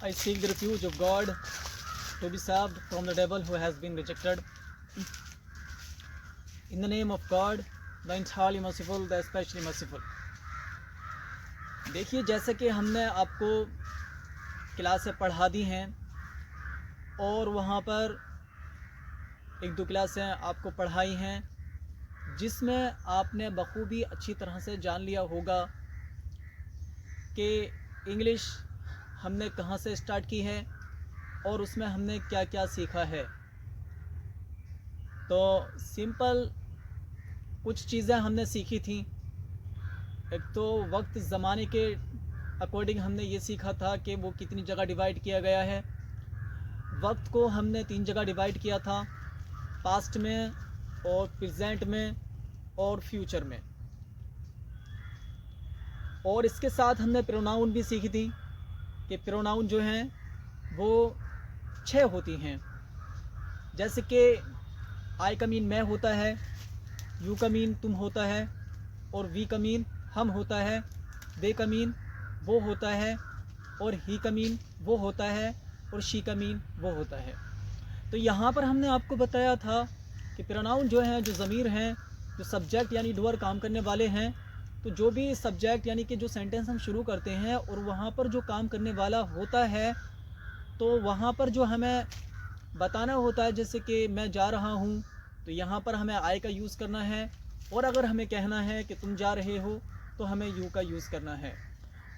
I seek the refuge of God to be saved from the devil who has been rejected. In the name of God, the entirely merciful, the especially merciful. देखिए, जैसे कि हमने आपको क्लासें पढ़ा दी हैं और वहाँ पर एक दो क्लासें आपको पढ़ाई हैं जिसमें आपने बखूबी अच्छी तरह से जान लिया होगा कि इंग्लिश हमने कहाँ से स्टार्ट की है और उसमें हमने क्या क्या सीखा है। तो सिंपल कुछ चीज़ें हमने सीखी थी। एक तो वक्त ज़माने के अकॉर्डिंग हमने ये सीखा था कि वो कितनी जगह डिवाइड किया गया है। वक्त को हमने 3 जगह डिवाइड किया था, पास्ट में और प्रेजेंट में और फ्यूचर में। और इसके साथ हमने प्रोनाउन भी सीखी थी कि प्रोनाउन जो हैं वो 6 होती हैं। जैसे कि आई का मीन मैं होता है, यू का मीन तुम होता है, और वी का मीन हम होता है, दे का मीन वो होता है, और ही का मीन वो होता है, और शी का मीन वो होता है। तो यहाँ पर हमने आपको बताया था कि प्रोनाउन जो हैं, जो ज़मीर हैं, जो सब्जेक्ट यानी डूअर काम करने वाले हैं, तो जो भी सब्जेक्ट यानी कि जो सेंटेंस हम शुरू करते हैं और वहाँ पर जो काम करने वाला होता है, तो वहाँ पर जो हमें बताना होता है, जैसे कि मैं जा रहा हूँ, तो यहाँ पर हमें आई का यूज़ करना है। और अगर हमें कहना है कि तुम जा रहे हो तो हमें यू का यूज़ करना है।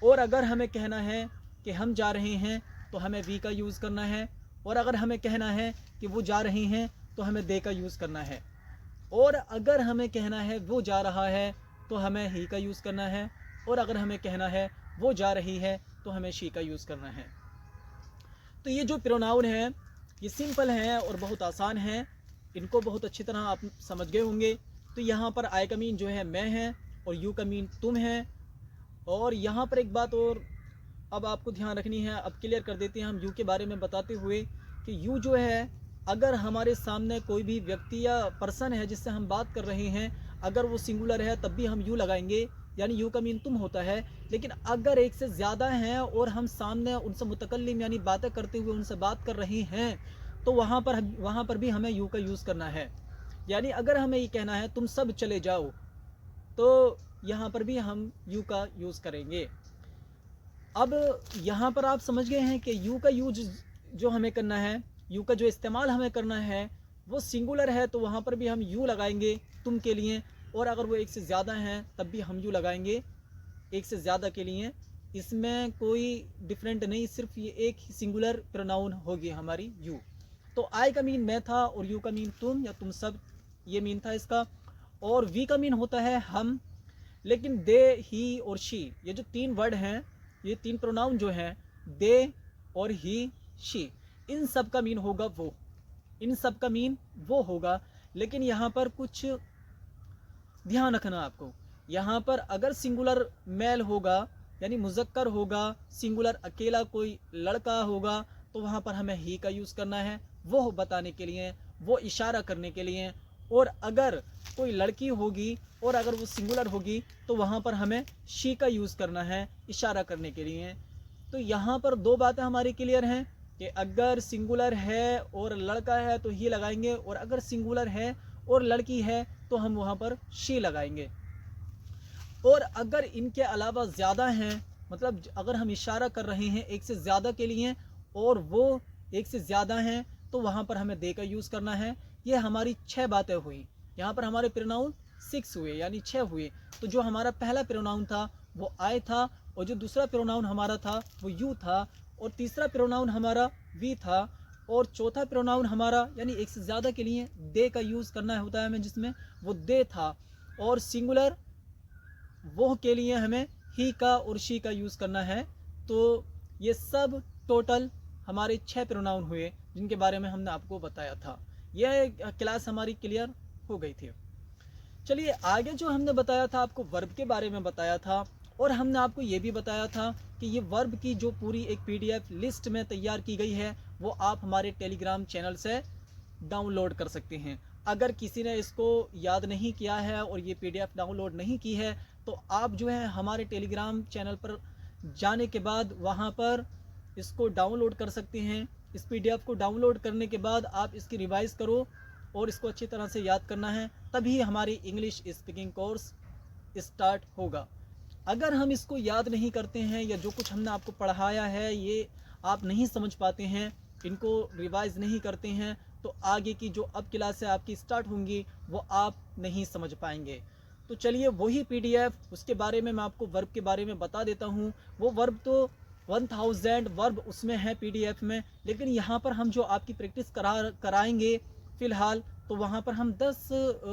और अगर हमें कहना है कि हम जा रहे हैं तो हमें वी का यूज़ करना है। और अगर हमें कहना है कि वो जा रहे हैं तो हमें दे का यूज़ करना है। और अगर हमें कहना है वो जा रहा है तो हमें ही का यूज़ करना है। और अगर हमें कहना है वो जा रही है तो हमें शी का यूज़ करना है। तो ये जो प्रोनाउन हैं ये सिंपल हैं और बहुत आसान हैं, इनको बहुत अच्छी तरह आप समझ गए होंगे। तो यहाँ पर आई का मीन जो है मैं है और यू का मीन तुम है। और यहाँ पर एक बात और अब आपको ध्यान रखनी है, अब क्लियर कर देते हैं हम यू के बारे में बताते हुए कि यू जो है, अगर हमारे सामने कोई भी व्यक्ति या पर्सन है जिससे हम बात कर रहे हैं, अगर वो सिंगुलर है तब भी हम यू लगाएंगे, यानी यू का मीन तुम होता है। लेकिन अगर एक से ज़्यादा हैं और हम सामने उनसे मुतकल्लिम यानी बातें करते हुए उनसे बात कर रहे हैं, तो वहाँ पर भी हमें यू का यूज़ करना है। यानी अगर हमें ये कहना है तुम सब चले जाओ, तो यहाँ पर भी हम यू का यूज़ करेंगे। अब यहाँ पर आप समझ गए हैं कि यू का यूज जो हमें करना है, यू का जो इस्तेमाल हमें करना है, वो सिंगुलर है तो वहाँ पर भी हम यू लगाएंगे तुम के लिए। और अगर वो एक से ज़्यादा हैं तब भी हम यू लगाएंगे एक से ज़्यादा के लिए। इसमें कोई डिफरेंट नहीं, सिर्फ ये एक ही सिंगुलर प्रोनाउन होगी हमारी यू। तो आई का मीन मैं था और यू का मीन तुम या तुम सब, ये मीन था इसका। और वी का मीन होता है हम। लेकिन दे, ही और शी, ये जो 3 वर्ड हैं, ये 3 प्रोनाउन जो हैं, दे और ही, शी, इन सब का मीन होगा वो, इन सब का मीन वो होगा। लेकिन यहाँ पर कुछ ध्यान रखना आपको, यहाँ पर अगर सिंगुलर मेल होगा यानी मुज़क्कर होगा, सिंगुलर अकेला कोई लड़का होगा, तो वहाँ पर हमें ही का यूज़ करना है, वो बताने के लिए, वो इशारा करने के लिए। और अगर कोई लड़की होगी और अगर वो सिंगुलर होगी तो वहाँ पर हमें शी का यूज़ करना है इशारा करने के लिए। तो यहाँ पर 2 बातें हमारी क्लियर हैं कि अगर सिंगुलर है और लड़का है तो ही लगाएंगे, और अगर सिंगुलर है और लड़की है तो हम वहाँ पर शी लगाएंगे। और अगर इनके अलावा ज़्यादा हैं, मतलब अगर हम इशारा कर रहे हैं एक से ज़्यादा के लिए और वो एक से ज़्यादा हैं, तो वहाँ पर हमें दे का यूज़ करना है। ये हमारी 6 बातें हुई। यहाँ पर हमारे प्रोनाउन 6 हुए यानी 6 हुए। तो जो हमारा पहला प्रोनाउन था वो आई था, और जो दूसरा प्रोनाउन हमारा था वो यू था, और तीसरा प्रोनाउन हमारा वी था, और चौथा प्रोनाउन हमारा यानी एक से ज़्यादा के लिए दे का यूज़ करना होता है हमें, जिसमें वो दे था। और सिंगुलर वो के लिए हमें ही का और शी का यूज़ करना है। तो ये सब टोटल हमारे 6 प्रोनाउन हुए जिनके बारे में हमने आपको बताया था। यह क्लास हमारी क्लियर हो गई थी। चलिए आगे जो हमने बताया था, आपको वर्ब के बारे में बताया था, और हमने आपको ये भी बताया था कि ये वर्ब की जो पूरी एक PDF लिस्ट में तैयार की गई है वो आप हमारे टेलीग्राम चैनल से डाउनलोड कर सकते हैं। अगर किसी ने इसको याद नहीं किया है और ये PDF डाउनलोड नहीं की है, तो आप जो है हमारे टेलीग्राम चैनल पर जाने के बाद वहाँ पर इसको डाउनलोड कर सकते हैं। इस PDF को डाउनलोड करने के बाद आप इसकी रिवाइज़ करो और इसको अच्छी तरह से याद करना है, तभी हमारी इंग्लिश स्पीकिंग कोर्स स्टार्ट होगा। अगर हम इसको याद नहीं करते हैं या जो कुछ हमने आपको पढ़ाया है ये आप नहीं समझ पाते हैं, इनको रिवाइज़ नहीं करते हैं, तो आगे की जो अब क्लासें आपकी स्टार्ट होंगी वो आप नहीं समझ पाएंगे। तो चलिए वही PDF उसके बारे में मैं आपको वर्ब के बारे में बता देता हूँ। वो वर्ब तो 1000 वर्ब उसमें है PDF में, लेकिन यहाँ पर हम जो आपकी प्रैक्टिस कराएंगे फ़िलहाल, तो वहाँ पर हम 10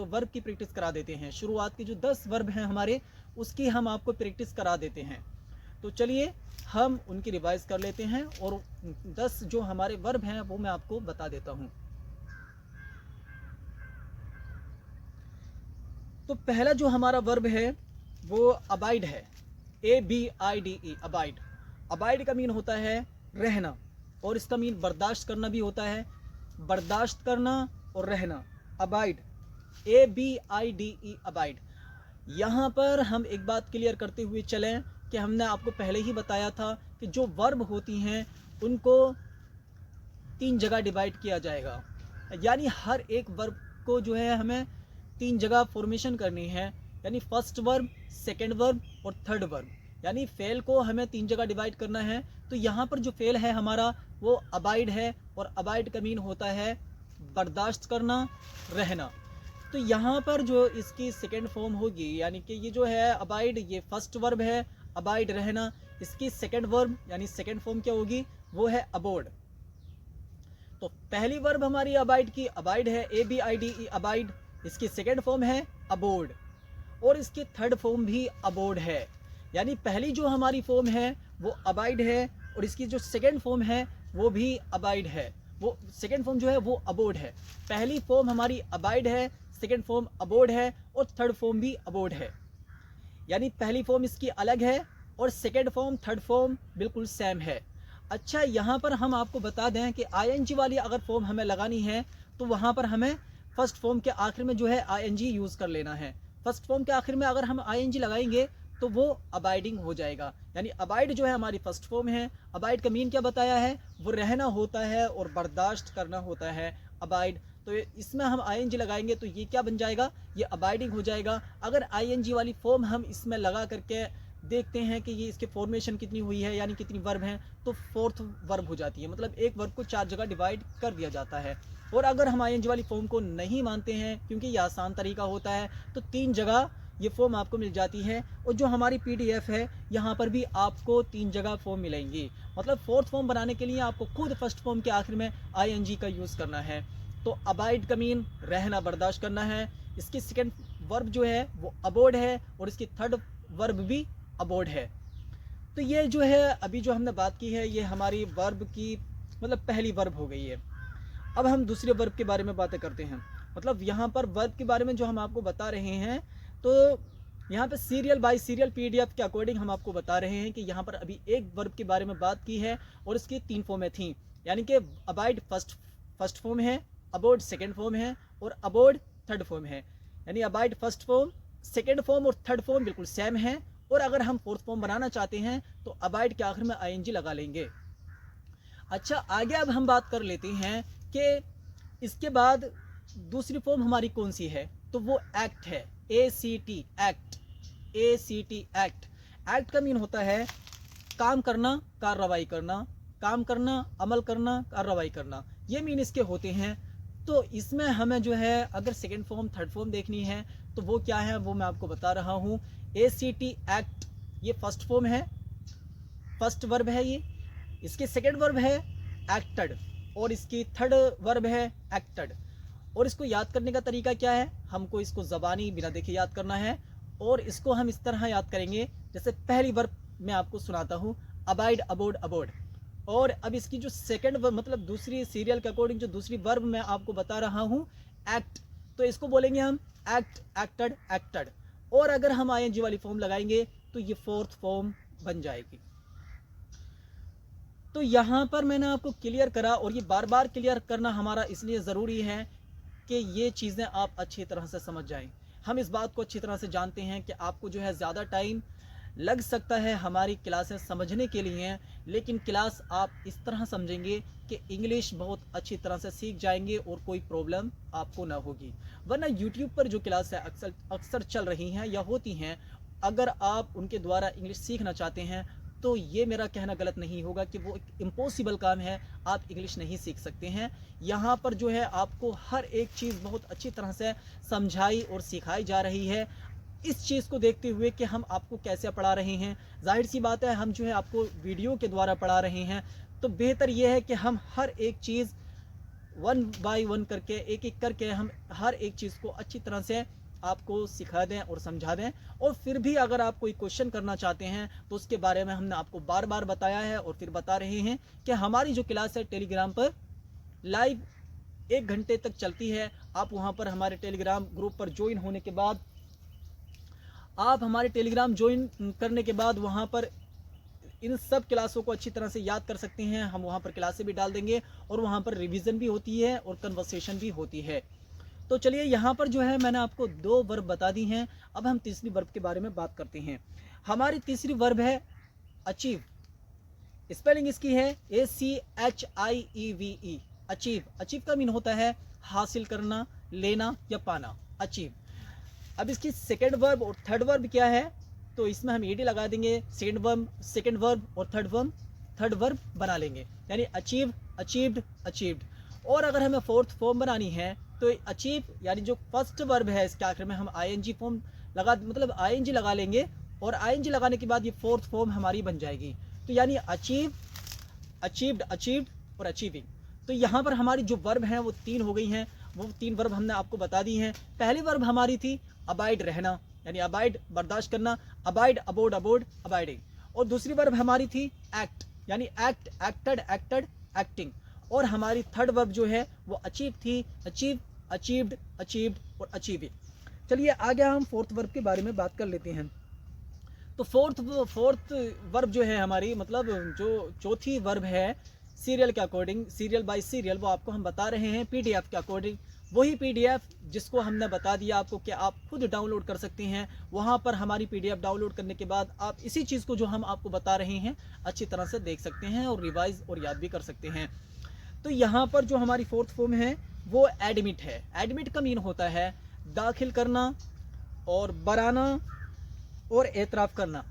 वर्ब की प्रैक्टिस करा देते हैं। शुरुआत के जो 10 वर्ब हैं हमारे, उसकी हम आपको प्रैक्टिस करा देते हैं। तो चलिए हम उनकी रिवाइज़ कर लेते हैं और 10 जो हमारे वर्ब हैं वो मैं आपको बता देता हूँ। तो पहला जो हमारा वर्ब है वो अबाइड है, ABIDE, अबाइड। अबाइड का मीन होता है रहना, और इसका मीन बर्दाश्त करना भी होता है, बर्दाश्त करना और रहना, अबाइड, ABIDE, अबाइड। यहाँ पर हम एक बात क्लियर करते हुए चलें कि हमने आपको पहले ही बताया था कि जो वर्ब होती हैं उनको 3 जगह डिवाइड किया जाएगा, यानी हर एक वर्ब को जो है हमें 3 जगह फॉर्मेशन करनी है, यानी फर्स्ट वर्ब, सेकंड वर्ब और थर्ड वर्ब, यानी फेल को हमें 3 जगह डिवाइड करना है। तो यहाँ पर जो फेल है हमारा वो अबाइड है, और अबाइड का मीन होता है बर्दाश्त करना, रहना। तो यहाँ पर जो इसकी सेकंड फॉर्म होगी, यानी कि ये जो है अबाइड, ये फर्स्ट वर्ब है, अबाइड रहना, इसकी सेकंड वर्ब यानी सेकंड फॉर्म क्या होगी, वो है अबोर्ड। तो पहली वर्ब हमारी अबाइड की अबाइड है, ABIDE, अबाइड, इसकी सेकंड फॉर्म है अबोर्ड, और इसकी थर्ड फॉर्म भी अबोर्ड है। यानी पहली जो हमारी फॉर्म है वो अबाइड है, और इसकी जो सेकंड फॉर्म है वो भी अबाइड है, वो सेकंड फॉर्म जो है वो अबोर्ड है। पहली फॉर्म हमारी अबाइड है, सेकंड फॉर्म अबोर्ड है, और थर्ड फॉर्म भी अबोर्ड है। यानी पहली फॉर्म इसकी अलग है और सेकंड फॉर्म थर्ड फॉर्म बिल्कुल सेम है। अच्छा, यहाँ पर हम आपको बता दें कि ING वाली अगर फॉर्म हमें लगानी है तो वहाँ पर हमें फर्स्ट फॉर्म के आखिर में जो है ING यूज़ कर लेना है। फर्स्ट फॉर्म के आखिर में अगर हम ING लगाएंगे तो वो अबाइडिंग हो जाएगा। यानी अबाइड जो है हमारी फर्स्ट फॉर्म है। अबाइड का मीन क्या बताया है, वो रहना होता है और बर्दाश्त करना होता है, अबाइड। तो इसमें हम ING लगाएंगे तो ये क्या बन जाएगा, ये अबाइडिंग हो जाएगा। अगर ING वाली फॉर्म हम इसमें लगा करके देखते हैं कि ये इसके फॉर्मेशन कितनी हुई है, यानी कितनी वर्ब हैं, तो फोर्थ वर्ब हो जाती है। मतलब एक वर्ब को 4 जगह डिवाइड कर दिया जाता है। और अगर हम ING वाली फॉर्म को नहीं मानते हैं, क्योंकि ये आसान तरीका होता है, तो 3 जगह ये फॉर्म आपको मिल जाती है। और जो हमारी PDF है यहाँ पर भी आपको 3 जगह फॉर्म मिलेंगी। मतलब फोर्थ फॉर्म बनाने के लिए आपको खुद फर्स्ट फॉर्म के आखिर में ING का यूज़ करना है। तो अबाइड का मीन रहना, बर्दाश्त करना है। इसकी सेकंड वर्ब जो है वो अबोर्ड है, और इसकी थर्ड वर्ब भी अबोर्ड है। तो ये जो है अभी जो हमने बात की है ये हमारी वर्ब की मतलब पहली वर्ब हो गई है। अब हम दूसरे वर्ब के बारे में बातें करते हैं। मतलब यहाँ पर वर्ब के बारे में जो हम आपको बता रहे हैं, तो यहाँ पे सीरियल बाय सीरियल PDF के अकॉर्डिंग हम आपको बता रहे हैं कि यहाँ पर अभी एक वर्ब के बारे में बात की है और इसकी 3 फॉर्में थी। यानी कि अबाइड फर्स्ट फॉर्म है, अबोर्ड सेकंड फॉर्म है, और अबोर्ड थर्ड फॉर्म है। यानी abide first form, second form और थर्ड फॉर्म बिल्कुल सेम है। और अगर हम फोर्थ फॉर्म बनाना चाहते हैं तो अबाइड के आखिर में ING लगा लेंगे। अच्छा, आगे अब हम बात कर लेते हैं कि इसके बाद दूसरी फॉर्म हमारी कौन सी है, तो वो एक्ट है, ACT, act, ACT, act. Act का मीन होता है काम करना, कार्रवाई करना, काम करना, अमल करना, कार्रवाई करना, ये मीन इसके होते हैं। तो इसमें हमें जो है अगर सेकंड फॉर्म थर्ड फॉर्म देखनी है तो वो क्या है वो मैं आपको बता रहा हूँ। ACT, एक्ट, ये फर्स्ट फॉर्म है, फर्स्ट वर्ब है ये। इसकी सेकंड वर्ब है एक्टेड, और इसकी थर्ड वर्ब है एक्टेड। और इसको याद करने का तरीका क्या है, हमको इसको ज़बानी बिना देखे याद करना है। और इसको हम इस तरह याद करेंगे, जैसे पहली वर्ब मैं आपको सुनाता हूँ, अबाइड, अबोर्ड, अबोर्ड। और अब इसकी जो सेकंड वर्ब मतलब दूसरी सीरियल के अकॉर्डिंग जो दूसरी वर्ब मैं आपको बता रहा हूँ, एक्ट, तो इसको बोलेंगे हम एक्ट, एक्टेड, एक्टेड। और अगर हम ING वाली फॉर्म लगाएंगे तो ये फोर्थ फॉर्म बन जाएगी। तो यहाँ पर मैंने आपको क्लियर करा, और ये बार बार क्लियर करना हमारा इसलिए ज़रूरी है कि ये चीज़ें आप अच्छी तरह से समझ जाएं। हम इस बात को अच्छी तरह से जानते हैं कि आपको जो है ज़्यादा टाइम लग सकता है हमारी क्लासें समझने के लिए हैं, लेकिन क्लास आप इस तरह समझेंगे कि इंग्लिश बहुत अच्छी तरह से सीख जाएंगे और कोई प्रॉब्लम आपको ना होगी। वरना यूट्यूब पर जो क्लास है अक्सर चल रही हैं या होती हैं, अगर आप उनके द्वारा इंग्लिश सीखना चाहते हैं तो ये मेरा कहना गलत नहीं होगा कि वो एक इम्पॉसिबल काम है, आप इंग्लिश नहीं सीख सकते हैं। यहाँ पर जो है आपको हर एक चीज़ बहुत अच्छी तरह से समझाई और सिखाई जा रही है। इस चीज़ को देखते हुए कि हम आपको कैसे पढ़ा रहे हैं, जाहिर सी बात है हम जो है आपको वीडियो के द्वारा पढ़ा रहे हैं, तो बेहतर यह है कि हम हर एक चीज़ वन बाय वन करके एक एक करके हम हर एक चीज़ को अच्छी तरह से आपको सिखा दें और समझा दें। और फिर भी अगर आप कोई क्वेश्चन करना चाहते हैं तो उसके बारे में हमने आपको बार बार बताया है और फिर बता रहे हैं कि हमारी जो क्लास है टेलीग्राम पर लाइव 1 घंटे तक चलती है। आप वहां पर हमारे टेलीग्राम ग्रुप पर ज्वाइन होने के बाद, आप हमारे टेलीग्राम ज्वाइन करने के बाद वहां पर इन सब क्लासों को अच्छी तरह से याद कर सकते हैं। हम वहां पर क्लासें भी डाल देंगे और वहां पर रिवीजन भी होती है और कन्वर्सेशन भी होती है। तो चलिए यहाँ पर जो है मैंने आपको 2 वर्ब बता दी हैं। अब हम तीसरी वर्ब के बारे में बात करते हैं। हमारी तीसरी वर्ब है अचीव। स्पेलिंग इसकी है ACHIEVE, अचीव। अचीव का मीन होता है हासिल करना, लेना या पाना, अचीव। अब इसकी सेकेंड वर्ब और थर्ड वर्ब क्या है, तो इसमें हम ED लगा देंगे। सेकेंड वर्ब और थर्ड वर्ब बना लेंगे, यानी अचीव, अचीव्ड, अचीव्ड। और अगर हमें फोर्थ फॉर्म बनानी है तो अचीव यानी जो फर्स्ट वर्ब है इसके आखिर में हम ING फॉर्म ING लगा लेंगे और ING लगाने के बाद ये फोर्थ फॉर्म हमारी बन जाएगी। तो यानी अचीव, अचीव्ड, अचीव्ड और अचीविंग। तो यहाँ पर हमारी जो वर्ब हैं वो 3 हो गई हैं। वो 3 वर्ब हमने आपको बता दी हैं। पहली वर्ब हमारी थी अबाइड, रहना, यानी अबाइड बर्दाश्त करना, अबाइड, अबोड, अबोड, अबाइडिंग। और दूसरी वर्ब हमारी थी एक्ट, यानी एक्ट, एक्टेड, एक्टेड, एक्टिंग। और हमारी थर्ड वर्ब जो है वो अचीव थी, अचीव, अचीव्ड, अचीव्ड और अचीविंग। चलिए आगे हम फोर्थ वर्ब के बारे में बात कर लेते हैं। तो फोर्थ वर्ब जो है हमारी, मतलब जो चौथी वर्ब है सीरियल के अकॉर्डिंग, सीरियल बाय सीरियल, वो आपको हम बता रहे हैं PDF के अकॉर्डिंग। वही PDF जिसको हमने बता दिया आपको कि आप खुद डाउनलोड कर सकते हैं। वहाँ पर हमारी PDF डाउनलोड करने के बाद आप इसी चीज़ को जो हम आपको बता रहे हैं अच्छी तरह से देख सकते हैं और रिवाइज और याद भी कर सकते हैं। तो यहाँ पर जो हमारी फोर्थ फॉर्म है वो एडमिट है। एडमिट का मीन होता है दाखिल करना और बराना और एतराफ़ करना,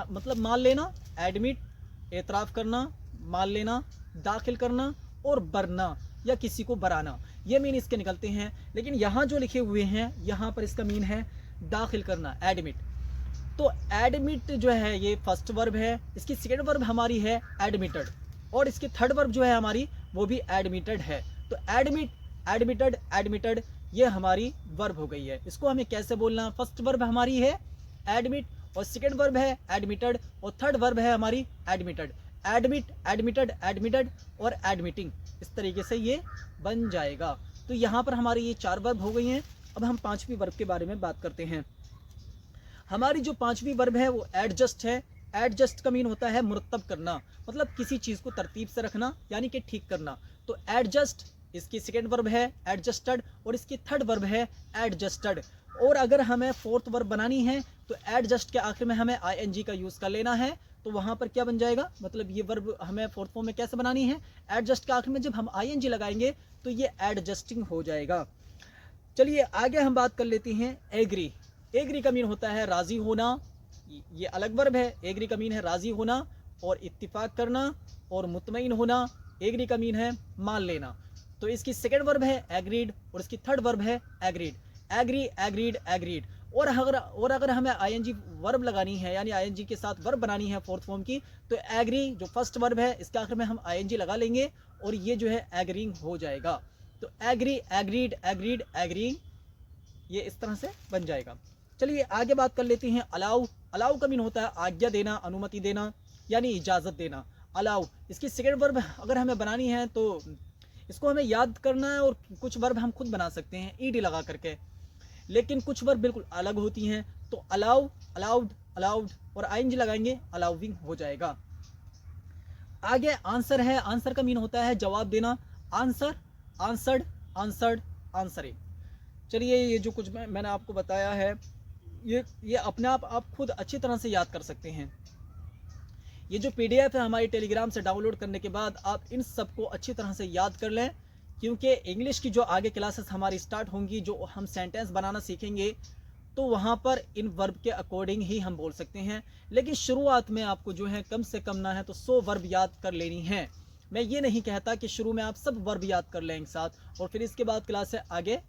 मतलब मान लेना। एडमिट, एतराफ़ करना, मान लेना, दाखिल करना और बरना या किसी को बराना, ये मीन इसके निकलते हैं। लेकिन यहाँ जो लिखे हुए हैं यहाँ पर इसका मीन है दाखिल करना, एडमिट। तो एडमिट जो है ये फर्स्ट वर्ब है, इसकी सेकेंड वर्ब हमारी है एडमिटेड और इसकी थर्ड वर्ब जो है हमारी वो भी एडमिटेड है। तो एडमिट, एडमिटेड, एडमिटेड ये हमारी वर्ब हो गई है। इसको हमें कैसे बोलना, फर्स्ट वर्ब हमारी है एडमिट और सेकेंड वर्ब है एडमिटेड और थर्ड वर्ब है हमारी एडमिटेड। एडमिट, एडमिटेड, एडमिटेड और एडमिटिंग, इस तरीके से ये बन जाएगा। तो यहाँ पर हमारी ये 4 वर्ब हो गई हैं। अब हम 5वीं वर्ब के बारे में बात करते हैं। हमारी जो 5वीं वर्ब है वो एडजस्ट है। एडजस्ट का मीन होता है मुरतब करना, मतलब किसी चीज़ को तरतीब से रखना, यानी कि ठीक करना। तो एडजस्ट इसकी सेकेंड वर्ब है एडजस्टेड और इसकी थर्ड वर्ब है एडजस्टेड। और अगर हमें फोर्थ वर्ब बनानी है तो एडजस्ट के आखिर में हमें ING का यूज़ कर लेना है। तो वहाँ पर क्या बन जाएगा, मतलब ये वर्ब हमें फोर्थ फॉर्म में कैसे बनानी है, एडजस्ट के आखिर में जब हम ING लगाएंगे तो ये एडजस्टिंग हो जाएगा। चलिए आगे हम बात कर लेते हैं एग्री। एग्री का मीन होता है राज़ी होना, ये अलग वर्ब है। एग्री का मीन है राज़ी होना और इत्तिफाक करना और मुतमईन होना। एग्री का मीन है मान लेना। तो इसकी सेकेंड वर्ब है एग्रीड और इसकी थर्ड वर्ब है एग्रीड। Agree, agreed, agreed. और अगर हमें ING वर्ब लगानी है, यानी ING के साथ वर्ब बनानी है फोर्थ फॉर्म की, तो एग्री जो फर्स्ट वर्ब है इसके आखिर में हम ING लगा लेंगे और ये जो है एग्रीइंग हो जाएगा। तो एग्री, एग्रीड, एग्रीड, एग्रीइंग, ये इस तरह से बन जाएगा। चलिए आगे बात कर लेते हैं अलाउ। अलाउ का मीन होता है आज्ञा देना, अनुमति देना, यानी इजाज़त देना। अलाउ, इसकी सेकेंड वर्ब अगर हमें बनानी है तो इसको हमें याद करना है और कुछ वर्ब हम खुद बना सकते हैं ED लगा करके, लेकिन कुछ वर्ब बिल्कुल अलग होती हैं। तो अलाउ, अलाउड, अलाउड और ING लगाएंगे, अलाउविंग हो जाएगा। आगे आंसर है। आंसर का मीन होता है जवाब देना। Answer, answered, answered, answering. चलिए ये जो कुछ मैंने आपको बताया है ये अपने आप खुद अच्छी तरह से याद कर सकते हैं। ये जो PDF है हमारी टेलीग्राम से डाउनलोड करने के बाद आप इन सबको अच्छी तरह से याद कर लें, क्योंकि इंग्लिश की जो आगे क्लासेस हमारी स्टार्ट होंगी, जो हम सेंटेंस बनाना सीखेंगे, तो वहाँ पर इन वर्ब के अकॉर्डिंग ही हम बोल सकते हैं। लेकिन शुरुआत में आपको जो है कम से कम ना है तो 100 वर्ब याद कर लेनी है। मैं ये नहीं कहता कि शुरू में आप सब वर्ब याद कर लें एक साथ और फिर इसके बाद क्लास से आगे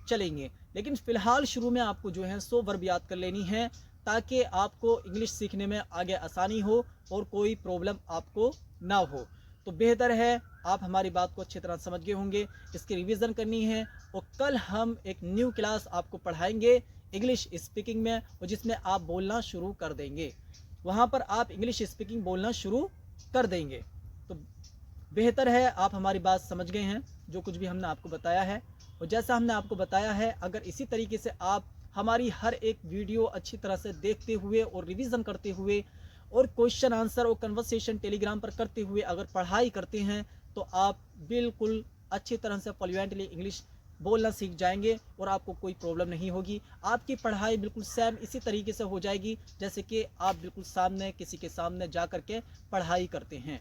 चलेंगे, लेकिन फ़िलहाल शुरू में आपको जो है 100 वर्ब याद कर लेनी है, ताकि आपको इंग्लिश सीखने में आगे आसानी हो और कोई प्रॉब्लम आपको ना हो। तो बेहतर है आप हमारी बात को अच्छी तरह समझ गए होंगे, इसकी रिवीजन करनी है और कल हम एक न्यू क्लास आपको पढ़ाएंगे इंग्लिश स्पीकिंग में, और जिसमें आप बोलना शुरू कर देंगे। वहाँ पर आप इंग्लिश स्पीकिंग बोलना शुरू कर देंगे। तो बेहतर है आप हमारी बात समझ गए हैं, जो कुछ भी हमने आपको बताया है। और जैसा हमने आपको बताया है, अगर इसी तरीके से आप हमारी हर एक वीडियो अच्छी तरह से देखते हुए और रिवीजन करते हुए और क्वेश्चन आंसर और कन्वर्सेशन टेलीग्राम पर करते हुए अगर पढ़ाई करते हैं, तो आप बिल्कुल अच्छी तरह से फ्लुएंटली इंग्लिश बोलना सीख जाएंगे और आपको कोई प्रॉब्लम नहीं होगी। आपकी पढ़ाई बिल्कुल सेम इसी तरीके से हो जाएगी जैसे कि आप बिल्कुल सामने किसी के सामने जा कर के पढ़ाई करते हैं।